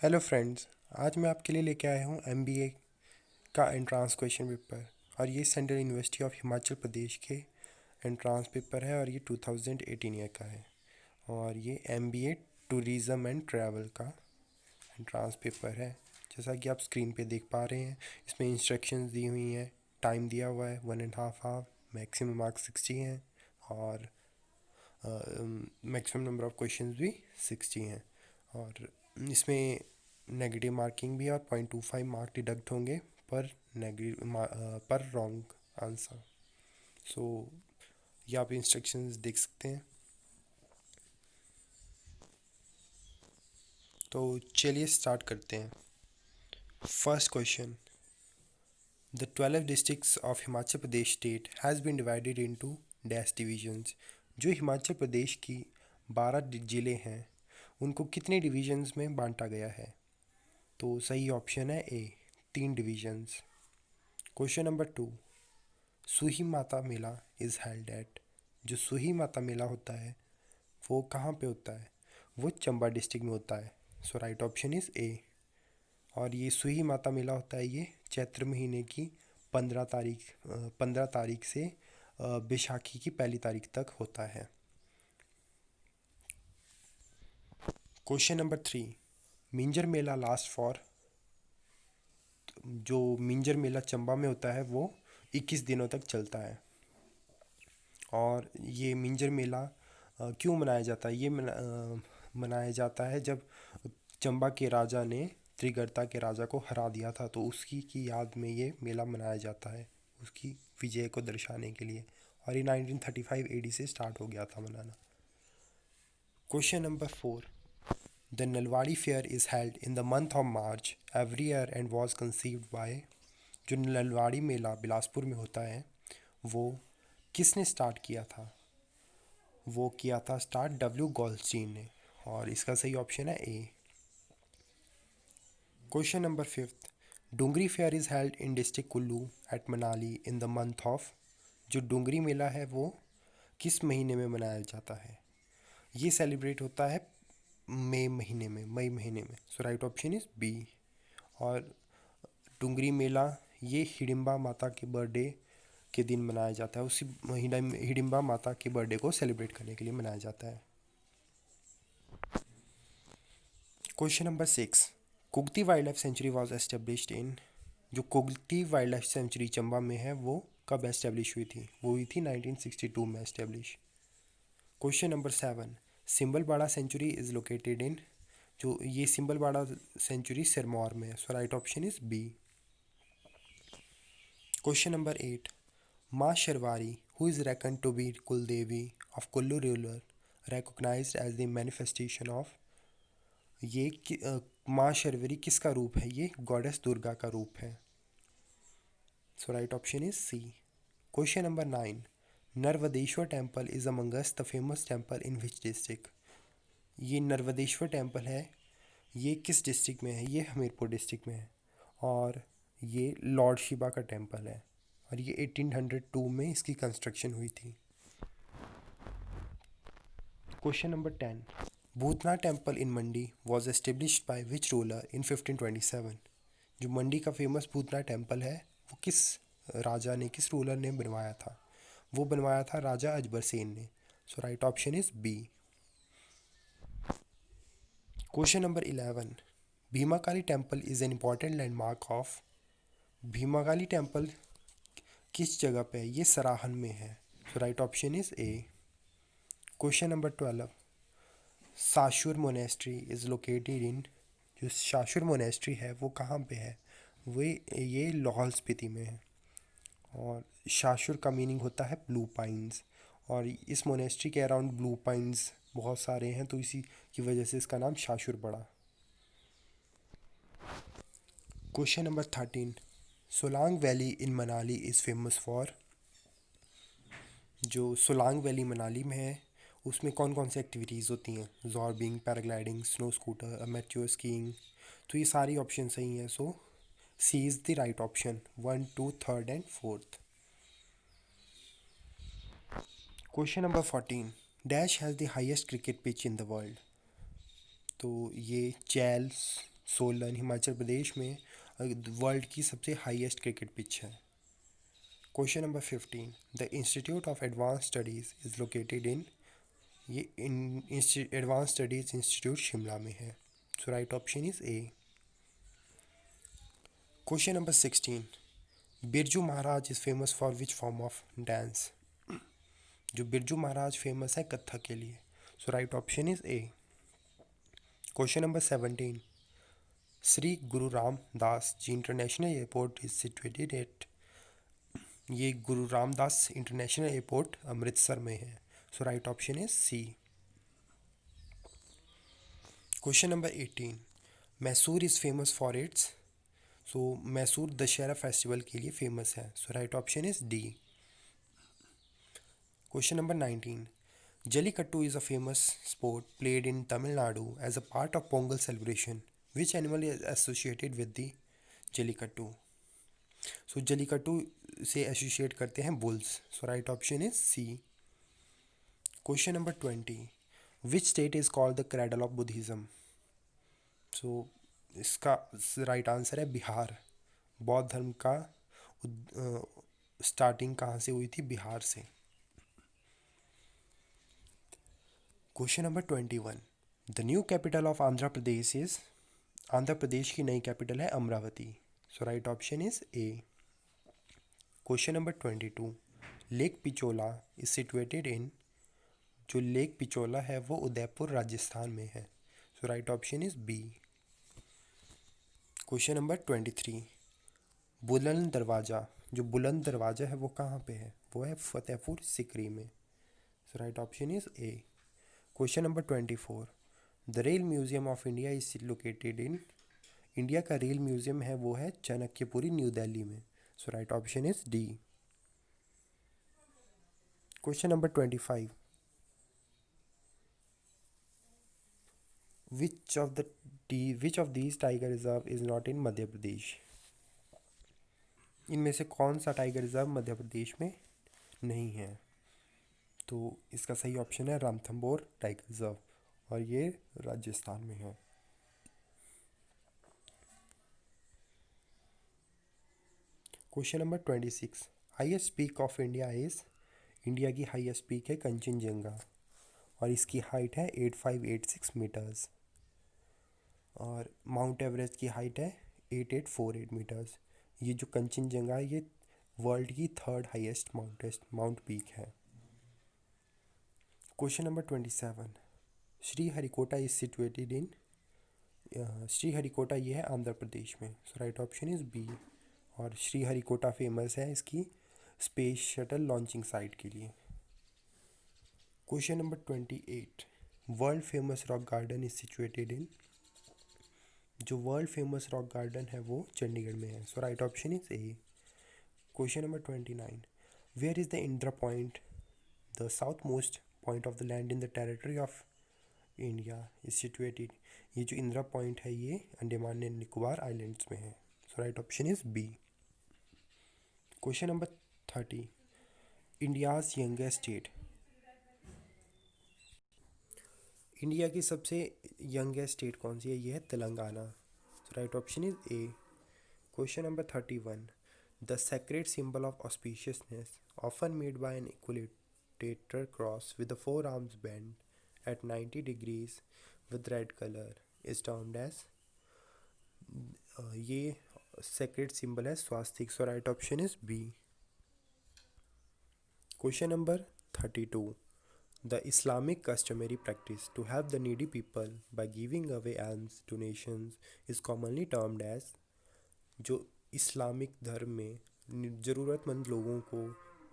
Hello friends. आज मैं आपके लिए लेके आया हूँ एमबीए का एंट्रांस क्वेश्चन पेपर। और ये सेंट्रल यूनिवर्सिटी ऑफ हिमाचल प्रदेश के एंट्रांस पेपर है और ये 2018 ईयर का है। और ये एमबीए टूरिज़म एंड ट्रैवल का एंट्रांस पेपर है। जैसा कि आप स्क्रीन पे देख पा रहे हैं, इसमें इंस्ट्रक्शंस दी हुई हैं, टाइम दिया हुआ है 1.5 आवर, मैक्सिमम मार्क्स 60 हैं और मैक्सिमम नंबर ऑफ क्वेश्चंस भी 60 हैं। और इसमें नेगेटिव मार्किंग भी है और 0.25 मार्क डिडक्ट होंगे पर पर रॉन्ग आंसर। सो ये आप इंस्ट्रक्शंस देख सकते हैं। तो चलिए स्टार्ट करते हैं। First question, the 12 districts of Himachal Pradesh state has been divided into dash divisions. जो हिमाचल प्रदेश की 12 ज़िले हैं उनको कितने डिवीजन्स में बांटा गया है? तो सही ऑप्शन है ए, 3 डिवीजन्स। क्वेश्चन नंबर 2, सुही माता मेला इज़ हेल्ड एट। जो सुही माता मेला होता है वो कहाँ पे होता है? वो चंबा डिस्ट्रिक्ट में होता है। So right option is A. और ये सुही माता मेला होता है, ये चैत्र महीने की 15 तारीख से बैसाखी की 1 तारीख तक होता है। Question number 3, Minjar Mela last for. जो मिंजर मेला चंबा में होता है वो 21 दिनों तक चलता है। और ये मिंजर मेला क्यों मनाया जाता है? ये मनाया जाता है जब चंबा के राजा ने त्रिगर्ता के राजा को हरा दिया था, तो उसकी की याद में ये मेला मनाया जाता है, उसकी विजय को दर्शाने के लिए। और ये 1935 एडी से स्टार्ट हो गया था मनाना। Question number 4, the Nalwari fair is held in the month of March every year and was conceived bye. जो नलवाड़ी मेला बिलासपुर में होता है वो किसने स्टार्ट किया था? वो किया था स्टार्ट डब्ल्यू गोल्डस्टीन ने। और इसका सही ऑप्शन है A. Question number 5, Dungri fair is held in district Kullu at Manali in the month of. जो डुंगरी मेला है वो किस महीने में मनाया जाता है? ये सेलिब्रेट होता है मई महीने में। So right option is B. और डुंगरी मेला ये हिडिंबा माता के बर्थडे के दिन मनाया जाता है, उसी महीना में हिडिंबा माता के बर्थडे को सेलिब्रेट करने के लिए मनाया जाता है। Question number 6, Kugti wildlife sanctuary was established in. जो Kugti wildlife sanctuary Chamba में है वो कब एस्टेब्लिश हुई थी? वो हुई थी 1962 में establish. Question number 7, Simbalbara sanctuary is located in. जो ये सिंबलबाड़ा सेंचुरी सिरमौर में है। So right option is B. Question number 8, Maa Sharvari who is reckon to be kuldevi of Kullu rural recognized as the manifestation of। ये माँ शर्वरी किसका रूप है? ये गॉडेस दुर्गा का रूप है। So right option is C. Question number 9, Narvadeshwar temple is amongst the famous temple in which district. ये नर्वदेश्वर टेम्पल है, ये किस डिस्ट्रिक्ट में है? ये हमीरपुर डिस्ट्रिक्ट में है। और ये लॉर्ड शिवा का टेम्पल है और ये 1802 में इसकी कंस्ट्रक्शन हुई थी। Question number 10, Bhutnath temple in Mandi was established by which ruler in 1527। जो मंडी का फेमस भूतनाथ टेम्पल है वो किस राजा ने, किस रूलर ने बनवाया था? वो बनवाया था राजा अजबर सेन ने। So right option is B. Question number 11, Bhimakali temple is an important landmark of. Bhimakali temple किस जगह पे है? ये सराहन में है। So right option is A. Question number 12, Sashur monastery is located in. जो साशुर मोनेस्ट्री है वो कहाँ पे है? वो ये लाहौल स्पीति में है। और शाशुर का मीनिंग होता है ब्लू पाइन्स, और इस मोनेस्ट्री के अराउंड ब्लू पाइन्स बहुत सारे हैं, तो इसी की वजह से इसका नाम शाशुर पड़ा। Question number 13, Solang valley in Manali is famous for. जो सोलांग वैली मनाली में है उसमें कौन कौन सी एक्टिविटीज़ होती हैं? Zorbing, paragliding, snow scooter, amateur skiing. तो ये सारी ऑप्शन सही हैं। So C is the right option, 1, 2, 3 and 4। Question number 14, dash has the highest cricket pitch in the world. तो ये चैल सोलन हिमाचल प्रदेश में वर्ल्ड की सबसे हाईएस्ट क्रिकेट पिच है। Question number 15, the institute of advance studies is located in, ये advance studies institute Shimla में है। So right option is A. Question number 16, Birju Maharaj is famous for which form of dance, जो Birju Maharaj famous है कथक के लिए। So right option is A. Question number 17, Shri Guru Ramdas ji international airport is situated at, ये गुरु Ramdas international airport Amritsar में है। So right option is C. Question number 18, Mysore is famous for its, so Mysore Dussehra festival के लिए famous है। So right option is D. Question number 19, Jallikattu is a famous sport played in Tamil Nadu as a part of Pongal celebration, which animal is associated with the Jallikattu, so Jallikattu से associate करते हैं bulls. So right option is C. Question number 20, which state is called the cradle of Buddhism, so इसका right answer है बिहार। बौद्ध धर्म का starting कहाँ से हुई थी, बिहार से। Question number 21, the new capital of Andhra Pradesh is, Andhra Pradesh की नई कैपिटल है Amaravati. So right option is A. Question number 22, lake Pichola is situated in, जो लेक पिचोला है वो उदयपुर राजस्थान में है। So right option is B. Question number 23, Buland दरवाज़ा, जो बुलंद दरवाज़ा है वो कहाँ पे है, वो है फतेहपुर सिकरी में। So right option is A. Question number 24, the rail museum of India is located in, India का रेल म्यूजियम है वो है चाणक्यपुरी न्यू दिल्ली में। So right option is D. Question number 25, which of these tiger reserve is not in Madhya Pradesh, इनमें से कौन सा tiger reserve Madhya Pradesh में नहीं है, तो इसका सही ऑप्शन है रणथंभौर टाइगर रिजर्व और ये राजस्थान में है। Question number 26, highest peak of India is, India की हाईएस्ट पीक है कंचनजंगा और इसकी हाइट है 8586 मीटर्स, और माउंट एवरेस्ट की हाइट है 8848 मीटर्स। ये जो कंचनजंगा है ये वर्ल्ड की थर्ड हाईएस्ट माउंट पीक है। Question number 27, Sriharikota is situated इन, श्रीहरिकोटा ये है आंध्र प्रदेश में। So right option is B, और श्रीहरिकोटा फेमस है इसकी स्पेस शटल लॉन्चिंग साइट के लिए। Question number 28, world famous rock garden is situated in, जो वर्ल्ड फेमस रॉक गार्डन है वो चंडीगढ़ में है। So right option is A. Question number 29, where is the Indira point, the south most point of the land in the territory of India is situated, ये जो Indira point है ये Andaman and Nicobar islands में है। So right option is B. Question number 30, India's youngest state, India की सबसे youngest state कौन सी है, ये है Telangana. So right option is A. Question number 31, the sacred symbol of auspiciousness often made by an equilateral cross with the four arms bend at 90 degrees with red colour is termed as, ये sacred symbol है swastika. So right option is B. Question number 32, the Islamic customary practice to help the needy people by giving away alms donations is commonly termed as, जो Islamic धर्म में ज़रूरतमंद लोगों को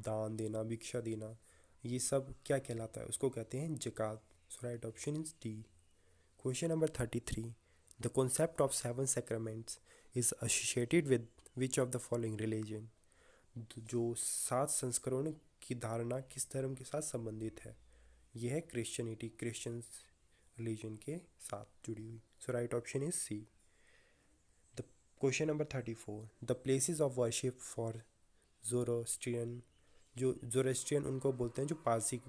दान देना भिक्षा देना ये सब क्या कहलाता है, उसको कहते हैं ज़कात। So right option is D. Question number 33, the concept of 7 sacraments is associated with which of the following religion, जो 7 संस्करणों की धारणा किस धर्म के साथ संबंधित है, यह है क्रिश्चियनिटी, क्रिश्चियंस रिलीजन के साथ जुड़ी हुई। So right option is C. The question number 34, the places of worship for Zoroastrian, जो ज़ोरोस्ट्रियन उनको बोलते हैं जो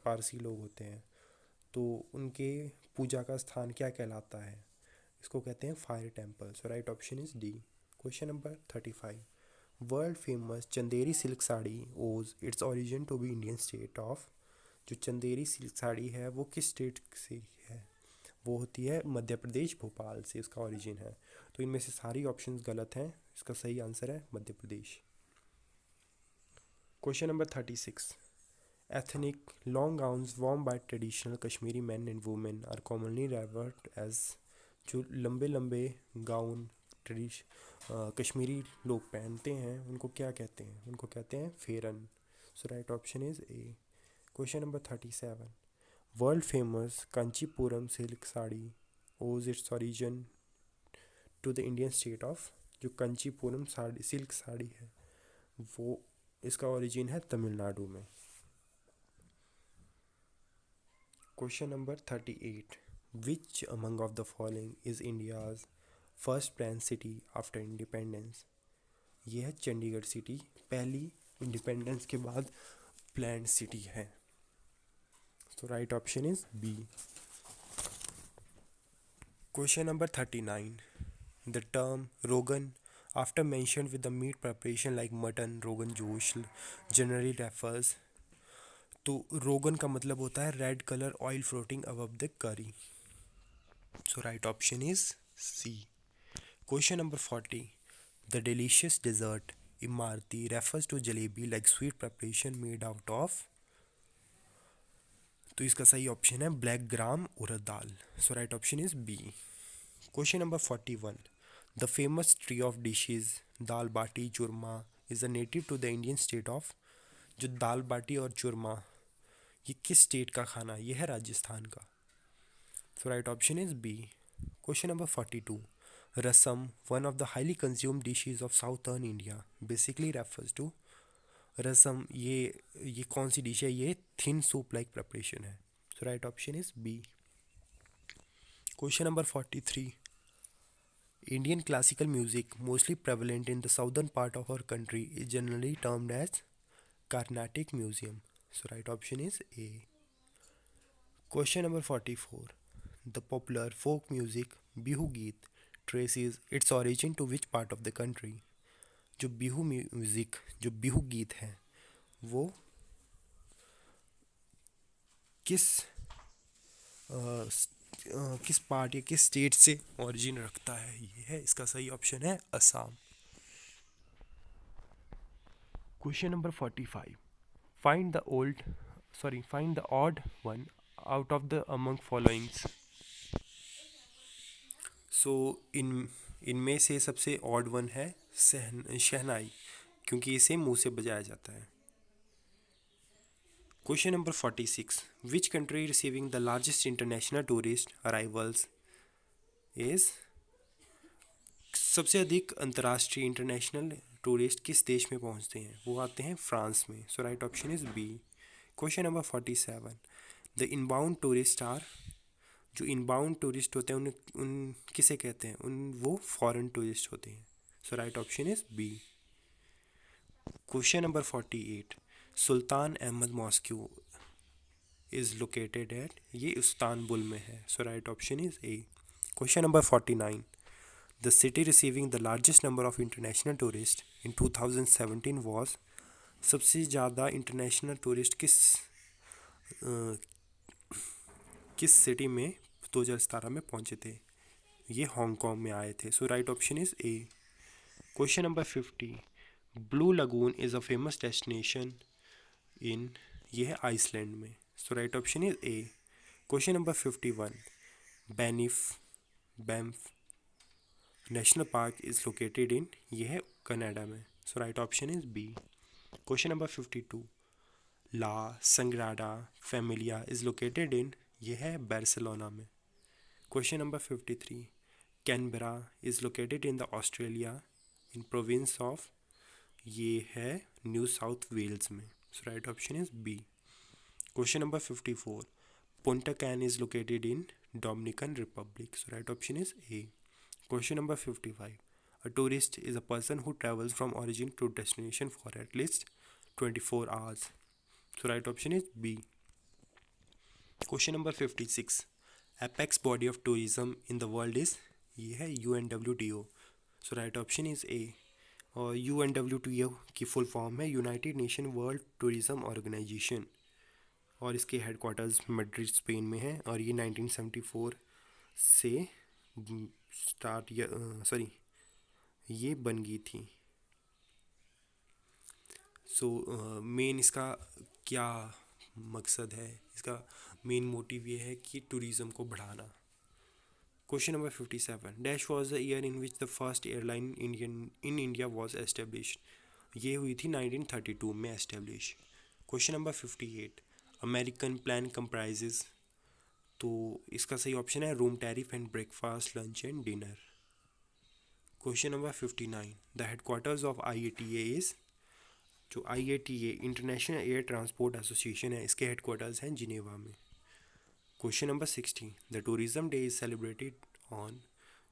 पारसी लोग होते हैं, तो उनके पूजा का स्थान क्या कहलाता है, इसको कहते हैं fire temple. So right option is D. Question number 35, world famous Chanderi silk sari owes its origin to be Indian state of. जो चंदेरी सिल्क साड़ी है वो किस स्टेट से है? वो होती है मध्य प्रदेश, भोपाल से उसका ओरिजिन है। तो इनमें से सारी ऑप्शंस गलत हैं, इसका सही आंसर है Madhya Pradesh. Question number 36, ethnic long gowns worn by traditional Kashmiri men and women are commonly referred as। जो लंबे लंबे गाउन कश्मीरी लोग पहनते हैं उनको क्या कहते हैं? उनको कहते हैं pheran. So right option is A. Question number 37, world famous Kanchipuram silk sari owes its origin to the Indian state of. जो कांचीपुरम साड़ी सिल्क साड़ी है वो इसका ओरिजिन है तमिलनाडु में। Question number 38, which among of the following is India's first plan city after independence. यह है Chandigarh city, पहली independence के बाद प्लान सिटी है। तो right option is B. Question number 39, the term rogan after mention with the meat preparation like mutton rogan josh generally refers. तो रोगन का मतलब होता है red colour oil floating above the curry. So right option is C. Question number 40, the delicious dessert imarti refers to jalebi like sweet preparation made out of. तो इसका सही option है black gram urad dal. So right option is B. Question number 41, the famous tree of dishes dal baati churma is a native to the Indian state of. जो दाल बाटी और चूरमा ये किस state का खाना? ये है राजस्थान का। So right option is B. Question number 42, rasam one of the highly consumed dishes of southern India basically refers to. Rasam ये कौन सी डिश है? ये थिन सूप लाइक प्रिपरेशन है। So right option is B. Question number 43, Indian classical music mostly prevalent in the southern part of our country is generally termed as Carnatic Museum. So right option is A. Question number 44, the popular folk music Bihu Geet traces its origin to which part of the country? जो Bihu music जो बिहू गीत है वो किस किस part या किस state से ओरिजिन रखता है? ये है इसका सही ऑप्शन है Assam. Question number 45, find the odd one out of the among followings. So इनमें से सबसे ऑड वन है शहनाई, क्योंकि इसे मुंह से बजाया जाता है। Question number 46, which country receiving the largest international tourist arrivals is. सबसे अधिक अंतर्राष्ट्रीय इंटरनेशनल टूरिस्ट किस देश में पहुंचते हैं? वो आते हैं फ्रांस में। So right option is B. Question number 47, the inbound tourist are. जो इनबाउंड टूरिस्ट होते हैं उन किसे कहते हैं? वो फॉरेन टूरिस्ट होते हैं। So right option is B. Question number 48, Sultan Ahmed mosque is located at. ये इस्तांबुल में है। So right option is A. Question number 49, the city receiving the largest number of international tourist in 2017 was. सबसे ज़्यादा international tourist किस city में 2017 में पहुंचे थे? ये हांगकांग में आए थे। So right option is A. Question number 50, blue lagoon is a famous destination in. ये है आइसलैंड में। So right option is A. Question number 51, Banff national park is located in. ये है कनाडा में। So right option is B. Question number 52, la Sagrada Familia is located in. ये है Barcelona में। Question number 53, Canberra is located in the Australia in province of. ये है New South Wales में। So right option is B. Question number 54, Punta Cana is located in Dominican Republic. So right option is A. Question number 55, a tourist is a person who travels from origin to destination for at least 24 hours. So right option is B. Question number 56, apex body of tourism in the world is। ये है UNWTO। So right option is A. और UNWTO की full form है United Nation World Tourism Organisation, और इसके headquarters Madrid Spain में है, और ये 1974 से स्टार्ट या सॉरी ये बन गई थी। सो मेन इसका क्या मकसद है, इसका मेन मोटिव ये है कि टूरिज़्म को बढ़ाना। Question number 57, dash was the year in which the first airline in India was established. ये हुई थी 1932 में establish. Question number 58, American plan comprises. तो इसका सही ऑप्शन है room tariff and breakfast lunch and dinner. Question number 59, the headquarters of IATA is. जो IATA international air transport association है, इसके हेडक्वार्टर्स हैं जिनेवा में। Question number 60, the tourism day is celebrated on.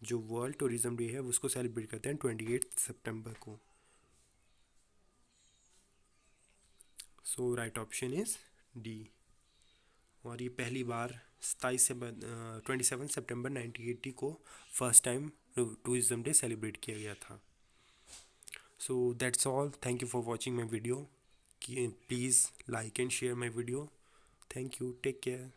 जो वर्ल्ड टूरिज़्म डे है उसको celebrate करते हैं 28 सितंबर को। So right option is D. और ये पहली बार 27 सितंबर 1980 को first time Tourism Day celebrate किया गया था। सो that's all, thank you for watching my video. Please like and share my video. Thank you, take care.